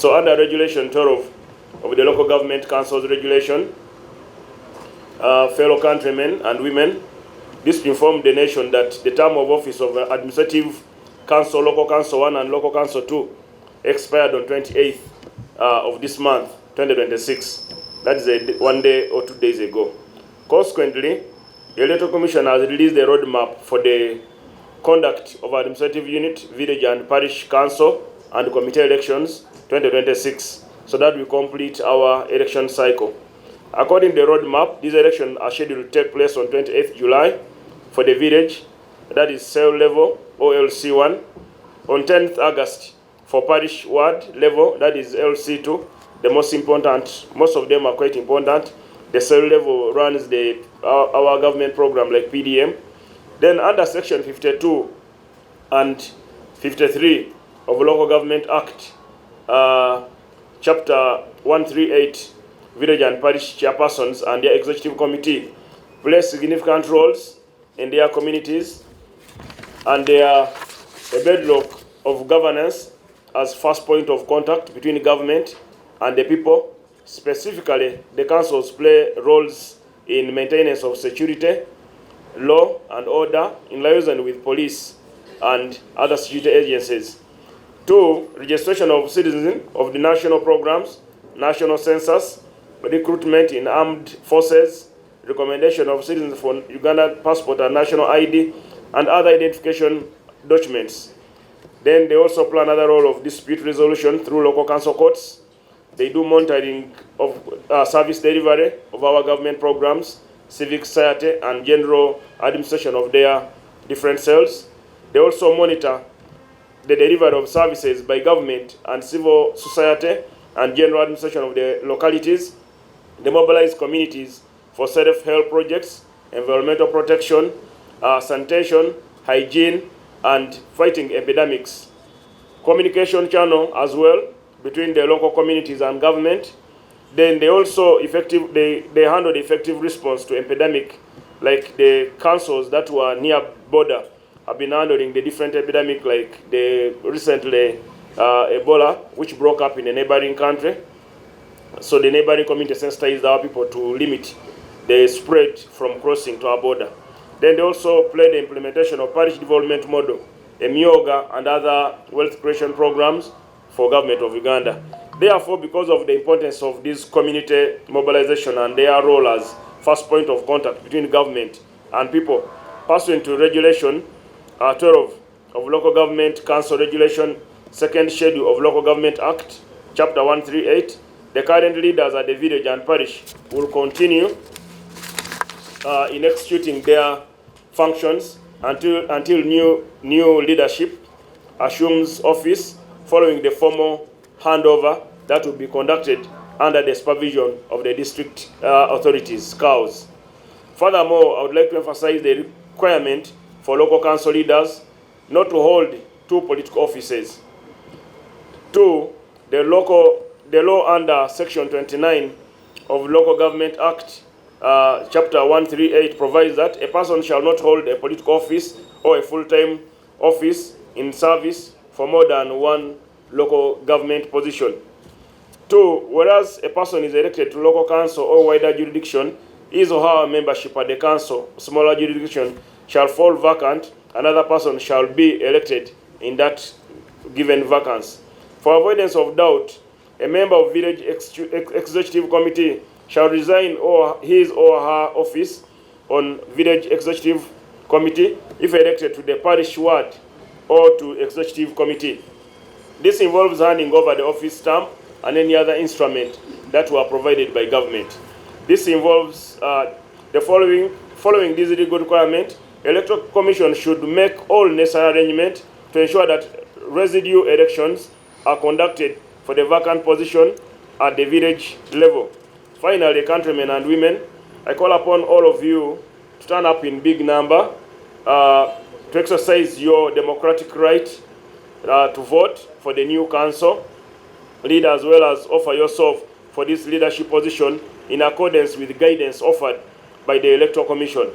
So under Regulation 12 of the Local Government Council's regulation, fellow countrymen and women, this informed the nation that the term of office of Administrative Council, Local Council 1 and Local Council 2 expired on 28th of this month, 2026. That is 1 day or 2 days ago. Consequently, the Electoral Commission has released a roadmap for the conduct of administrative unit, village and parish council and committee elections 2026, so that we complete our election cycle. According to the roadmap, these elections are scheduled to take place on 28th July for the village, that is cell level, OLC1, on 10th August for parish ward level, that is LC2, the most important, most of them are quite important. The cell level runs our government program like PDM. Then under section 52 and 53 of Local Government Act, chapter 138, village and parish chairpersons and their executive committee play significant roles in their communities, and they are a bedrock of governance as first point of contact between government and the people. Specifically, the councils play roles in maintenance of security, law and order in liaison with police and other security agencies. 2, registration of citizens of the national programs, national census, recruitment in armed forces, recommendation of citizens for Uganda passport and national ID, and other identification documents. Then they also play another role of dispute resolution through local council courts. They do monitoring of service delivery of our government programs, civic society, and general administration of their different cells. They also monitor the delivery of services by government and civil society and general administration of the localities. They mobilize communities for self-help projects, environmental protection, sanitation, hygiene, and fighting epidemics. Communication channel as well between the local communities and government. Then they also they handle the effective response to epidemic, like the councils that were near border have been handling the different epidemic, like the recently Ebola, which broke up in a neighboring country. So the neighboring community sensitized our people to limit the spread from crossing to our border. Then they also play the implementation of parish development model, Emioga, and other wealth creation programs for government of Uganda. Therefore, because of the importance of this community mobilization and their role as first point of contact between government and people, pursuant to Regulation 12 of Local Government Council Regulation, second schedule of Local Government Act, Chapter 138, the current leaders at the village and parish will continue in executing their functions until new leadership assumes office, following the formal handover that will be conducted under the supervision of the district authorities, COWs. Furthermore, I would like to emphasize the requirement for local council leaders not to hold 2 political offices. 2, the law under Section 29 of Local Government Act, Chapter 138 provides that a person shall not hold a political office or a full-time office in service for more than 1 local government position. 2, whereas a person is elected to local council or wider jurisdiction, his or her membership at the council, smaller jurisdiction, shall fall vacant, another person shall be elected in that given vacancy. For avoidance of doubt, a member of village executive committee shall resign his or her office on village executive committee if elected to the parish ward or to executive committee. This involves handing over the office stamp and any other instrument that were provided by government. This involves the following this legal requirement. Electoral Commission should make all necessary arrangements to ensure that residual elections are conducted for the vacant position at the village level. Finally, countrymen and women, I call upon all of you to turn up in big number to exercise your democratic right to vote for the new council leader, as well as offer yourself for this leadership position in accordance with guidance offered by the Electoral Commission.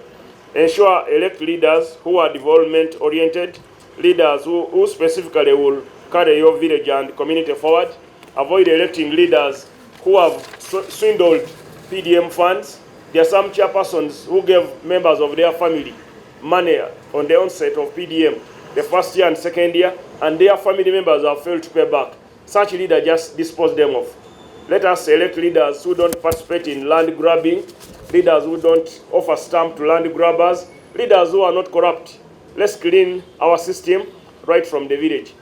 Ensure elect leaders who are development-oriented, leaders who specifically will carry your village and community forward, avoid electing leaders who have swindled PDM funds. There are some chairpersons who gave members of their family money on the onset of PDM, the first year and second year, and their family members have failed to pay back. Such leaders just dispose them of. Let us elect leaders who don't participate in land grabbing, leaders who don't offer stamp to land grabbers, leaders who are not corrupt. Let's clean our system right from the village.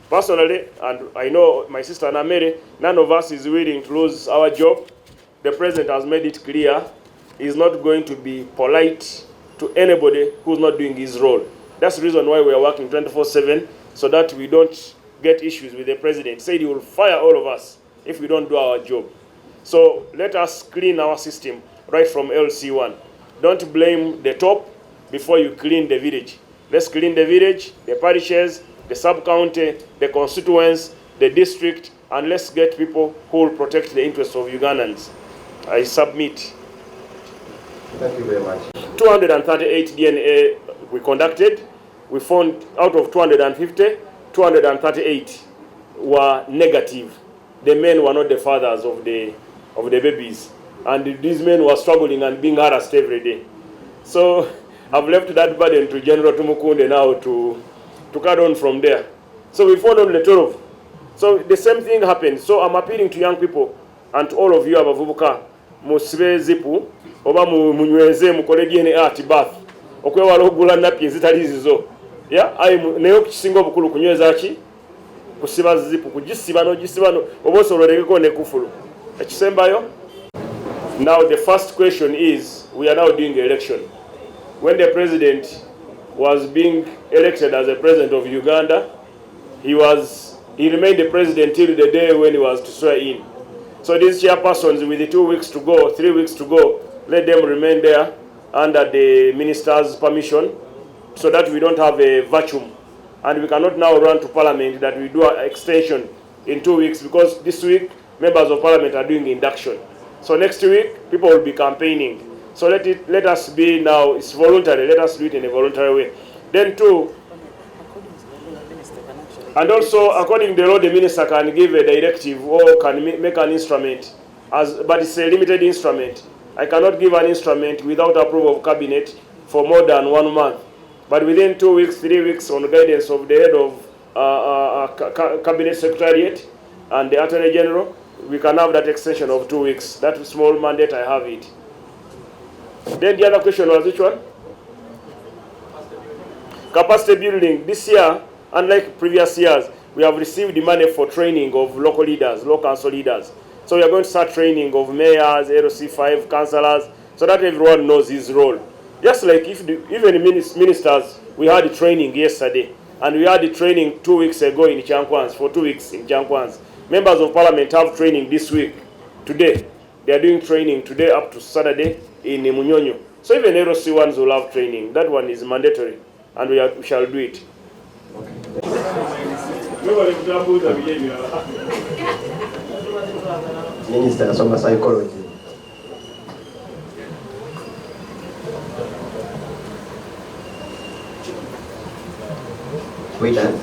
Personally, and I know my sister Namere, none of us is willing to lose our job. The president has made it clear he's not going to be polite to anybody who's not doing his role. That's the reason why we are working 24/7, so that we don't get issues with the president. He said he will fire all of us if we don't do our job. So let us clean our system right from LC1. Don't blame the top before you clean the village. Let's clean the village, the parishes, the sub-county, the constituents, the district, and let's get people who will protect the interests of Ugandans. I submit. Thank you very much. 238 DNA we conducted. We found out of 250, 238 were negative. The men were not the fathers of the babies. And these men were struggling and being harassed every day. So I've left that burden to General Tumukunde now to carry on from there. So we found only 12. So the same thing happened. So I'm appealing to young people and to all of you abavubuka, musibe zipu, oba munyweze mukole DNA at birth. Okwewala okugula nappies zitali zizo. Yeah, nayo kisinga obukulu kunyweza ki? Kusiba zipu, kugisiba no oba osololekeko ne kufulu. Ekisembayo? Now the first question is, we are now doing election. When the president was being elected as the president of Uganda, he remained the president till the day when he was to swear in. So these chairpersons with the 2 weeks to go, 3 weeks to go, let them remain there under the minister's permission so that we don't have a vacuum. And we cannot now run to parliament that we do an extension in 2 weeks, because this week members of parliament are doing induction. So next week people will be campaigning. So let us be now, it's voluntary, let us do it in a voluntary way. Then two, and also according to the law, the minister can give a directive or can make an instrument, but it's a limited instrument. I cannot give an instrument without approval of cabinet for more than 1 month. But within 2 weeks, 3 weeks, on the guidance of the head of cabinet secretariat and the attorney general, we can have that extension of 2 weeks. That small mandate, I have it. Then the other question was which one? Capacity building. This year, unlike previous years, we have received the money for training of local leaders, local council leaders. So we are going to start training of mayors, LC5, councillors, so that everyone knows his role. Just like even ministers, we had the training yesterday, and we had the training 2 weeks ago in Chankwans, for 2 weeks in Chankwans. Members of parliament have training this week, today. They are doing training today up to Saturday in Munyonyo. So even LC ones will have training. That one is mandatory, and we shall do it. Minister nasoma psychology. We done?